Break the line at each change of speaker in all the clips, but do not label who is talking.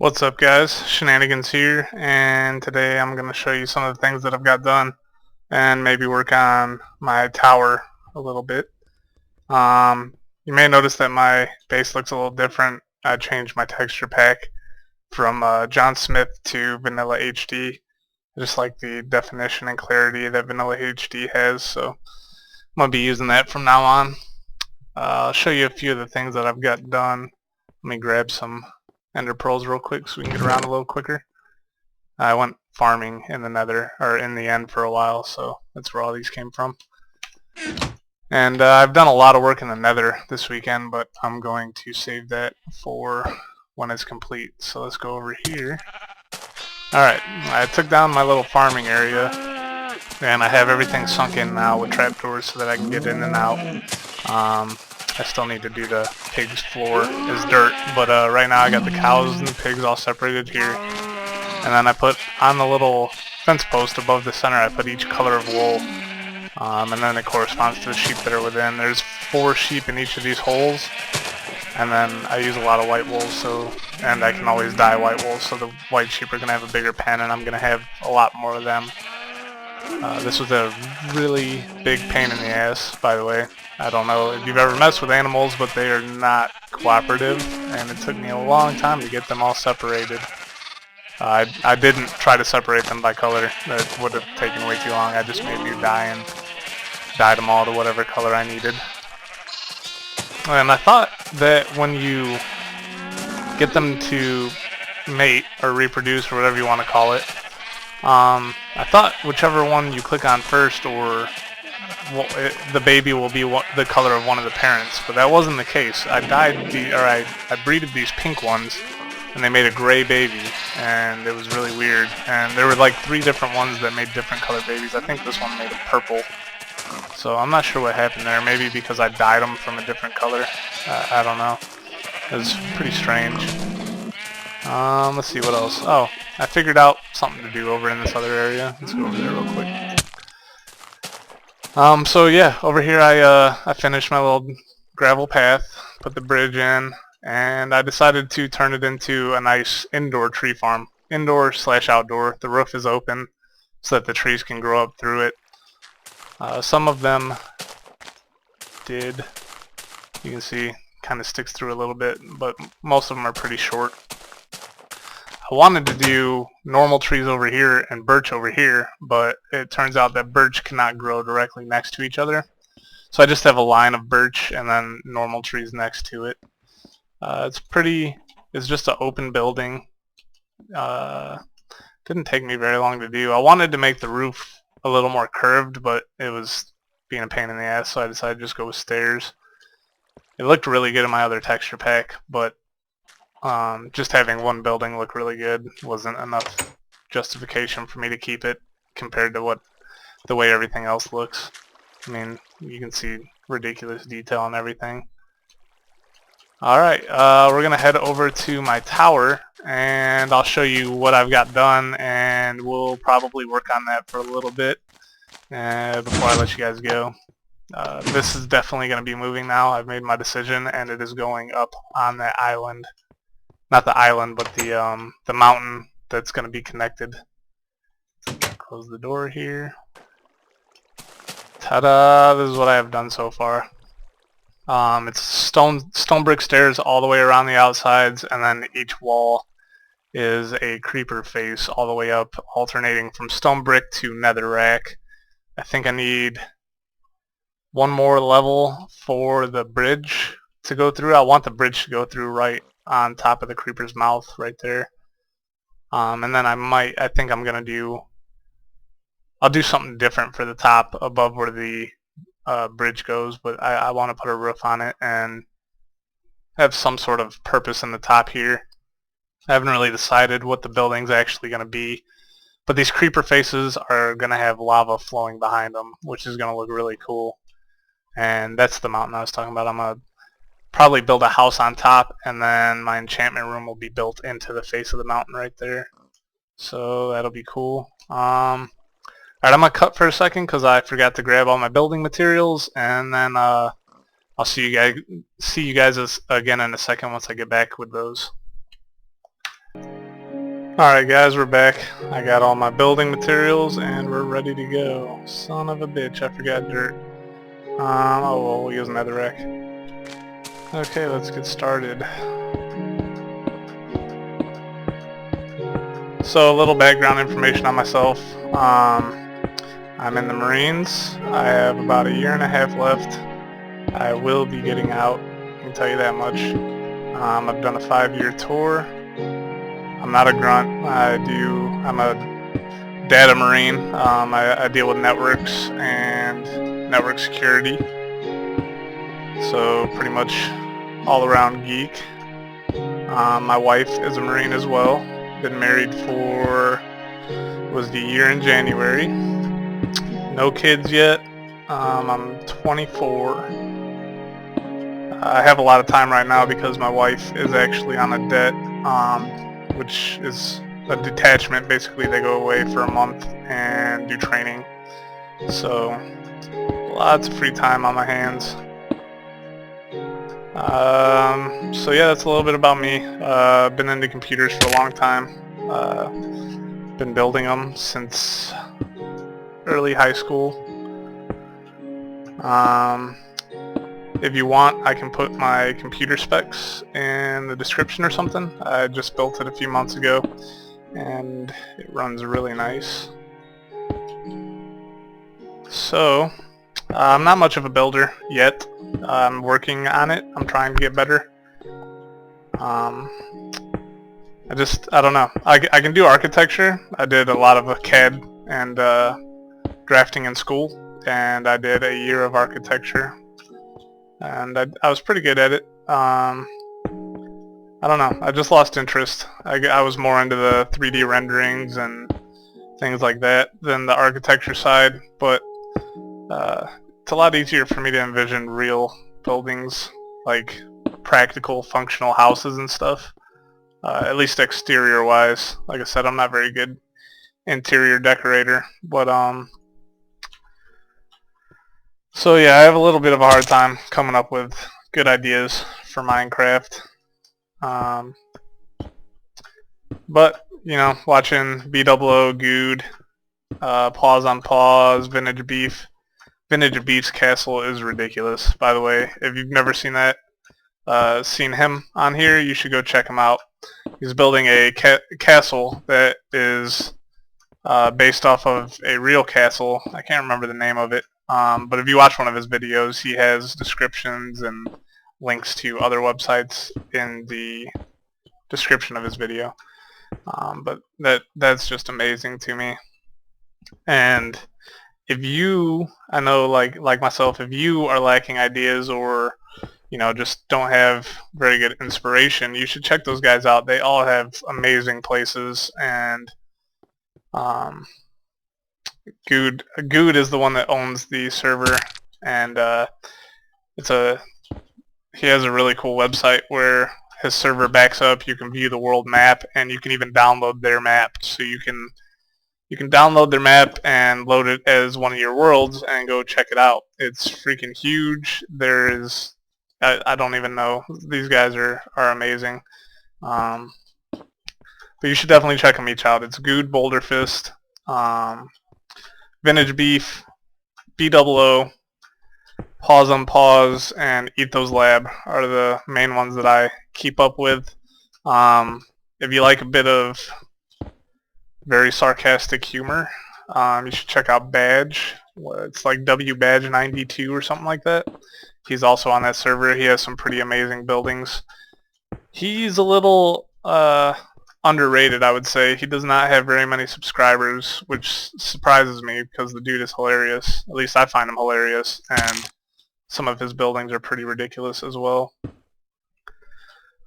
What's up guys, Shenanigans here, and today I'm going to show you some of the things that I've got done and maybe work on my tower a little bit. You may notice that my base looks a little different. I changed my texture pack from John Smith to Vanilla HD. I just like the definition and clarity that Vanilla HD has, so I'm going to be using that from now on. I'll show you a few of the things that I've got done. Let me grab some ender pearls real quick so we can get around a little quicker. I went farming in the nether, or in the end for a while, so that's where all these came from. And I've done a lot of work in the nether this weekend, but I'm going to save that for when it's complete. So let's go over here. Alright, I took down my little farming area, and I have everything sunk in now with trapdoors so that I can get in and out. I still need to do the pig's floor as dirt, but right now I got the cows and the pigs all separated here. And then I put on the little fence post above the center, I put each color of wool, and then it corresponds to the sheep that are within. There's 4 sheep in each of these holes, and then I use a lot of white wool, and I can always dye white wool, so the white sheep are going to have a bigger pen, and I'm going to have a lot more of them. This was a really big pain in the ass, by the way. I don't know if you've ever messed with animals, but they are not cooperative, and it took me a long time to get them all separated. I didn't try to separate them by color. That would have taken way too long. I just made new dye and dyed them all to whatever color I needed. And I thought that when you get them to mate or reproduce or whatever you want to call it, I thought whichever one you click on first, or the baby will be the color of one of the parents, but that wasn't the case. I breeded these pink ones, and they made a gray baby, and it was really weird. And there were like 3 different ones that made different color babies. I think this one made a purple, so I'm not sure what happened there. Maybe because I dyed them from a different color. I don't know. It was pretty strange. Let's see what else. Oh, I figured out something to do over in this other area. Let's go over there real quick. So yeah, over here I finished my little gravel path, put the bridge in, and I decided to turn it into a nice indoor tree farm. Indoor/outdoor. The roof is open so that the trees can grow up through it. Some of them did. You can see, kind of sticks through a little bit, but most of them are pretty short. I wanted to do normal trees over here and birch over here, but it turns out that birch cannot grow directly next to each other. So I just have a line of birch and then normal trees next to it. It's just an open building. Didn't take me very long to do. I wanted to make the roof a little more curved, but it was being a pain in the ass, so I decided to just go with stairs. It looked really good in my other texture pack, but just having one building look really good wasn't enough justification for me to keep it compared to the way everything else looks. I mean, you can see ridiculous detail on everything. Alright, we're going to head over to my tower, and I'll show you what I've got done, and we'll probably work on that for a little bit before I let you guys go. This is definitely going to be moving now. I've made my decision, and it is going up on that island. Not the island, but the mountain that's going to be connected. Close the door here. Ta-da! This is what I have done so far. It's stone brick stairs all the way around the outsides, and then each wall is a creeper face all the way up, alternating from stone brick to netherrack. I think I need one more level for the bridge to go through. I want the bridge to go through right on top of the creeper's mouth right there. And then I think I'll do something different for the top above where the bridge goes, but I want to put a roof on it and have some sort of purpose in the top here. I haven't really decided what the building's actually going to be, but these creeper faces are going to have lava flowing behind them, which is going to look really cool. And that's the mountain I was talking about. I'm going to probably build a house on top, and then my enchantment room will be built into the face of the mountain right there. So that'll be cool. Alright, I'm going to cut for a second because I forgot to grab all my building materials, and then I'll see you guys again in a second once I get back with those. Alright guys, we're back. I got all my building materials and we're ready to go. Son of a bitch, I forgot dirt. Oh well, we'll use netherrack. Okay, let's get started. So a little background information on myself. I'm in the Marines. I have about a year and a half left. I will be getting out, I can tell you that much. I've done a 5-year tour. I'm not a grunt. I'm a data marine. I deal with networks and network security. So pretty much all around geek. My wife is a marine as well. Been married for, was the year in January. No kids yet. I'm 24. I have a lot of time right now because my wife is actually on a debt, which is a detachment. Basically, they go away for a month and do training. So, lots of free time on my hands. So yeah, that's a little bit about me. Been into computers for a long time. Been building them since early high school. If you want, I can put my computer specs in the description or something. I just built it a few months ago and it runs really nice. So, I'm not much of a builder yet. I'm working on it. I'm trying to get better. I don't know. I can do architecture. I did a lot of CAD and drafting in school, and I did a year of architecture. And I was pretty good at it. I don't know. I just lost interest. I was more into the 3D renderings and things like that than the architecture side, but it's a lot easier for me to envision real buildings, like practical, functional houses and stuff. At least exterior-wise. Like I said, I'm not very good interior decorator, but so yeah, I have a little bit of a hard time coming up with good ideas for Minecraft. But, you know, watching BOO, Good, Pause on Pause, Vintage Beef. Vintage Beef's castle is ridiculous, by the way. If you've never seen that, seen him on here, you should go check him out. He's building a castle that is based off of a real castle. I can't remember the name of it. But if you watch one of his videos, he has descriptions and links to other websites in the description of his video. But that's just amazing to me. And if you, I know like myself, if you are lacking ideas or you know just don't have very good inspiration, you should check those guys out. They all have amazing places, and Good is the one that owns the server, and he has a really cool website where his server backs up. You can view the world map, and you can even download their map. So you can download their map and load it as one of your worlds and go check it out. It's freaking huge. There is, I don't even know. These guys are amazing. But you should definitely check them each out. It's Good, Boulderfist, Vintage Beef, BOO, Pause on Pause, and Ethos Lab are the main ones that I keep up with. If you like a bit of very sarcastic humor, you should check out Badge. It's like WBadge92 or something like that. He's also on that server. He has some pretty amazing buildings. He's a little underrated, I would say. He does not have very many subscribers, which surprises me because the dude is hilarious. At least I find him hilarious, and some of his buildings are pretty ridiculous as well.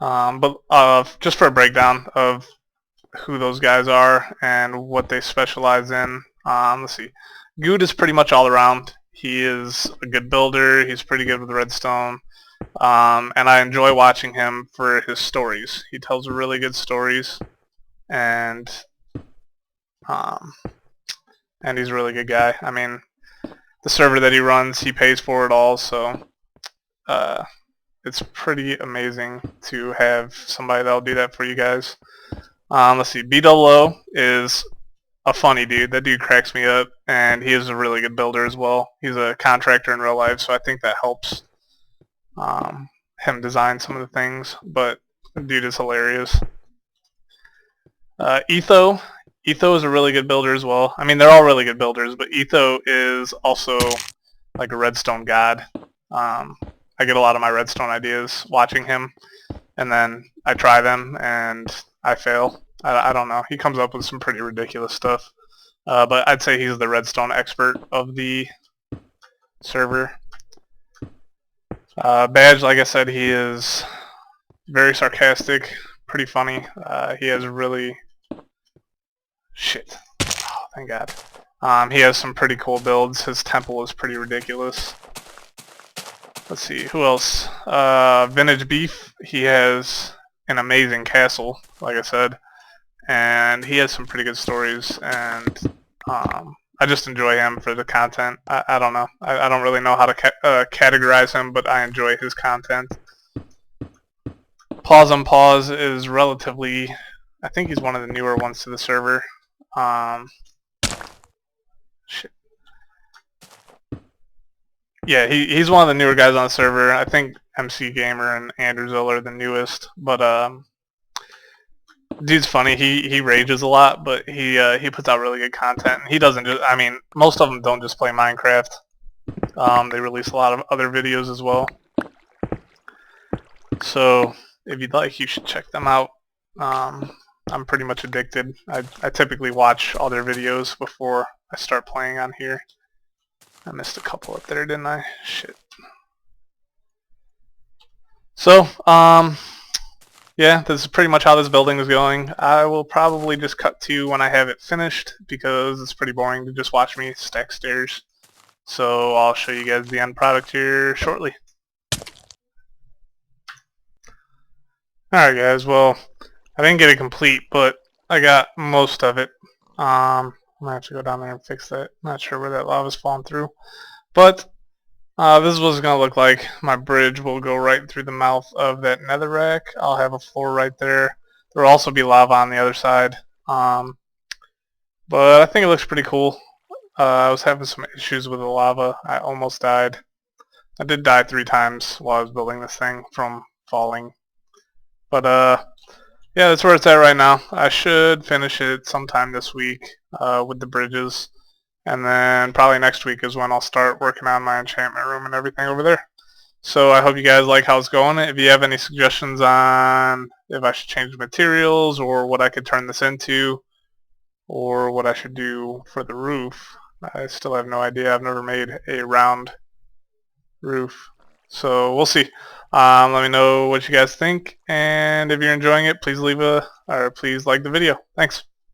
But just for a breakdown of who those guys are and what they specialize in, let's see. Good is pretty much all around. He is a good builder. He's pretty good with redstone. And I enjoy watching him for his stories. He tells really good stories, and he's a really good guy. I mean, the server that he runs, he pays for it all, so it's pretty amazing to have somebody that'll do that for you guys. Let's see, B-Double-O is a funny dude. That dude cracks me up, and he is a really good builder as well. He's a contractor in real life, so I think that helps him design some of the things, but the dude is hilarious. Etho is a really good builder as well. I mean, they're all really good builders, but Etho is also like a redstone god. I get a lot of my redstone ideas watching him, and then I try them and I fail. I don't know. He comes up with some pretty ridiculous stuff. But I'd say he's the redstone expert of the server. Badge, like I said, he is very sarcastic, pretty funny. He has really... Shit. Oh, thank God. He has some pretty cool builds. His temple is pretty ridiculous. Let's see, who else? Vintage Beef, he has an amazing castle, like I said. And he has some pretty good stories, and I just enjoy him for the content. I don't know. I don't really know how to categorize him, but I enjoy his content. Pause on Pause is relatively... I think he's one of the newer ones to the server. Shit. Yeah, he's one of the newer guys on the server. I think MC Gamer and Andrew Zill are the newest, but dude's funny. He rages a lot, but he puts out really good content. He doesn't just... I mean, most of them don't just play Minecraft. They release a lot of other videos as well. So if you'd like, you should check them out. I'm pretty much addicted. I typically watch all their videos before I start playing on here. I missed a couple up there, didn't I? Shit. So, yeah, this is pretty much how this building is going. I will probably just cut to when I have it finished, because it's pretty boring to just watch me stack stairs. So I'll show you guys the end product here shortly. Alright guys, well, I didn't get it complete, but I got most of it. I'm going to have to go down there and fix that. Not sure where that lava's falling through. But this is what it's going to look like. My bridge will go right through the mouth of that netherrack. I'll have a floor right there. There will also be lava on the other side. But I think it looks pretty cool. I was having some issues with the lava. I almost died. I did die 3 times while I was building this thing from falling. But yeah, that's where it's at right now. I should finish it sometime this week with the bridges. And then probably next week is when I'll start working on my enchantment room and everything over there. So I hope you guys like how it's going. If you have any suggestions on if I should change the materials or what I could turn this into or what I should do for the roof, I still have no idea. I've never made a round roof. So we'll see. Let me know what you guys think, and if you're enjoying it, please please like the video. Thanks.